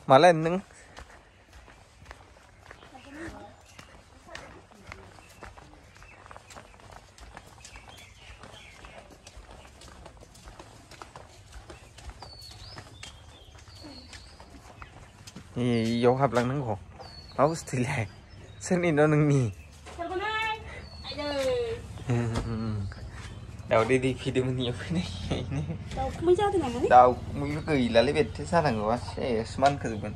Malah neng. Yêu hấp lăng nắng khổ. Máu thì lại. Sân đi nó nâng nì. Đầu đi khi đưa mình nhiều cái này. Đầu mới ra thế nào mà Đầu mình cười là lấy biệt thế sao là ngồi sẽ smart cái gì vậy?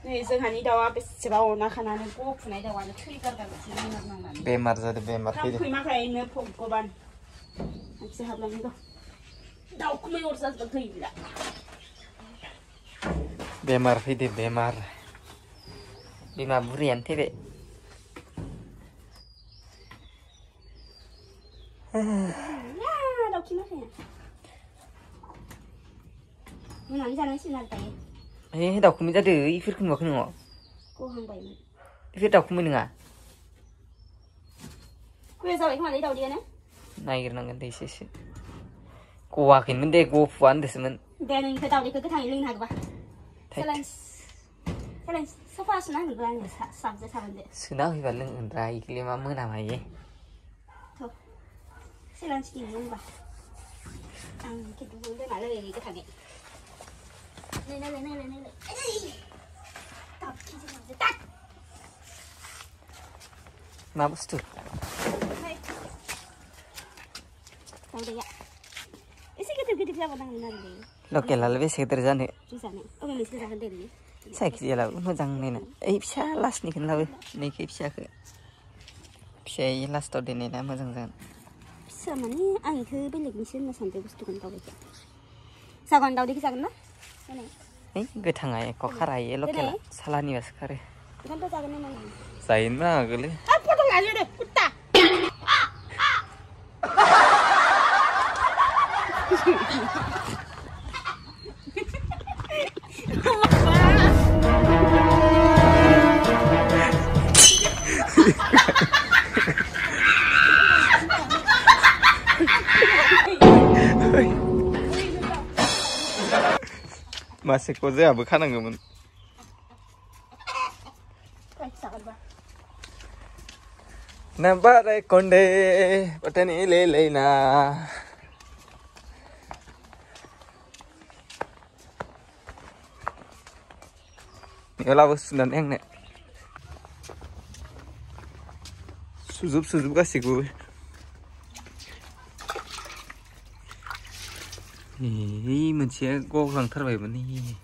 네, 저한이 다와 베스트라고 나가나는 꼭 분해다 와는 트리거가 같이 Bemar jadi bemar 다 gitu. 크리마가 있는 폼고반 같이 하려면 이거 나 오크메 오르사서 더입니다. Bemar gitu bemar. Bemar burian thế vậy. 야, 나 키마세. 문 앉아는 신날 때. Ê, đọc không ra được, ý phiết không ngọt không ngọt. Cô hàng bảy. Ý phiết đọc không mình à? Quê sao vậy không lấy đầu đi nè? Này cái năng đây sẽ. Cô à, khiến mình đây cô phụ ăn được mình. Đen cái đầu đi cái thằng linh hạt ba. Cái này sofa xuống này người này sắm sẽ sắm được. Sudah khi vào lưng ra ý cái mà mưa nào vậy? Thôi. Sẽ làm gì luôn ba. Cái đúng cái này là cái thằng này. Lên. Tao khi sẽ tắt. Mà bớt chút. Tao đây ạ. Cái tiếp theo đang làm gì? Lo kể là lấy xe tới ra này. Đi ra này. Ông mình sẽ ra vấn đề gì? Sai cái gì là nó răng này nè. Ê, pha last này cái nào vậy? Này cái pha cái. Pha last ở đây này là mà răng. Sao mà ní anh cứ bên lịch mình là sản phẩm của tụi tao vậy? Sao còn đâu đi cái sao nữa? Cái này. Ê, cái thằng này có khá là lo kể là salani vào cái này. Con tôi ra cái này này. Sai mà cái này. À, con lại rồi đấy, cutta. Masih kau zeh apa kan enggak men? Nampak deh konde, petani lele na. Ini lah bos dan yang nek. Suzup kasih gue. Ih, mình sẽ cố gắng thắt vậy mình đi.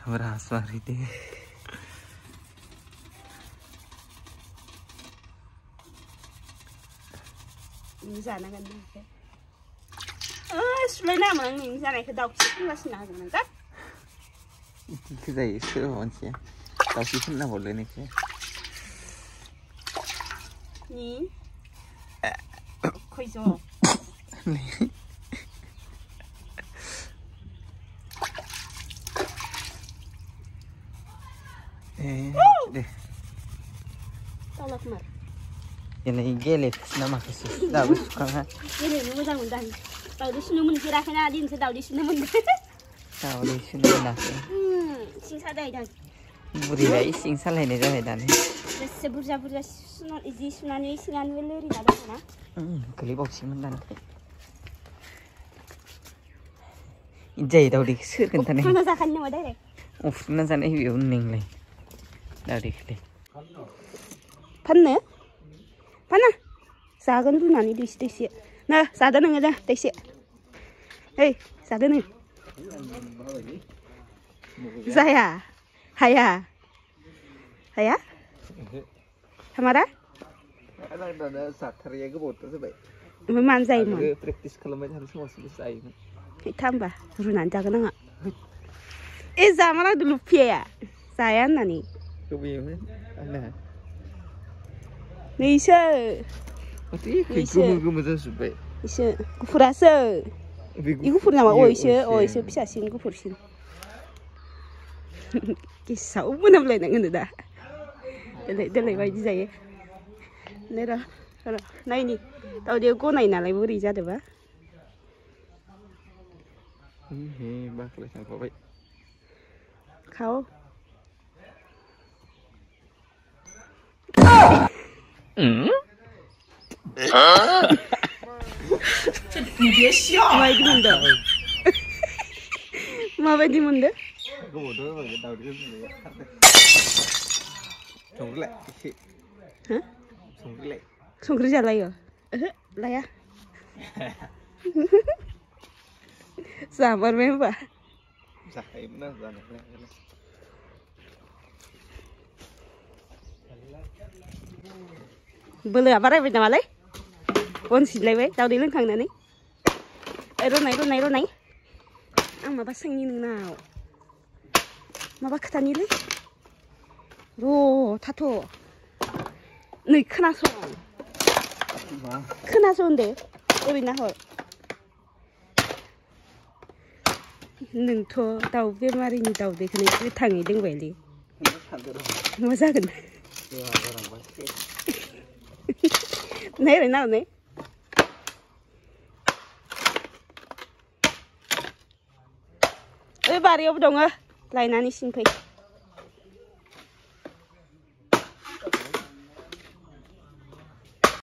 Berasa hari deh. Mình ra nó gần đây. Lấy nào mà mình ra này cái đọc chứ là xin nào thì mình cắt. Cái gì sữa hồn chị? Tao chỉ thích làm một lần này chứ. Nhí. Khôi rồi. Deh. Tao lật mặt. Ini gelet nama khusus. Dah suka kan? Ini mudah-mudahan. Tao di sini mun kira kena din sedau di sini mun. Tahu di sini nak. Sing sadai dan. Budaya sing salah ini dah dan. Seburja sunan izi sunani singan weleri ada mana? Kali boxing mendan. Ijai tahu di sir kan tane. Mana sakannya ada deh. Nan sana hiu ning lai. Dah di kali. Panne? Panna? Sagan tu nani di sini. Nah, sadan enggak dah, tesi. Hei, sadan ni. Saya. Haya. Hamaरा? Ada satar ya ke botol sebaik. Memang saya mau. Praktis kalau macam harus masuk selesai. Tambah, runan jaga nggak? Zamana dulu ya. Saya nani. Kebiasaan. Ana. Nisa. Mati kumu tu sebaik. Nisa, kufurasa. Iku fur nama oisha bisa sih kufur sih. Kisah pun nak boleh nak dah. Delay wajib saya. Nera, nah ini, tahu dia kau naik nalai beri jadi apa? bác lại thằng có vậy เขา 你别笑。 마바이디 뭔데? 마바이디 뭔데? có một đứa vào cái đầu đứa này sống lại hả sống lại 손그릇 잘라요. 라야. 3번 멤버. giải nó ra này bữa lửa bắt đây mà lấy con xịt lấy với tao đi lên thằng này đấy rồi này ăn mà bắt xanh như nào mà bắt khăn như đấy 로 타토 네 크나소인데 우리 나홀 능토 tàu về 마리니 tàu để cái này cái thằng ấy đứng vậy đi mà sao cái này này rồi nào này ơi bà đi ông đồng ơi lại nani xin phải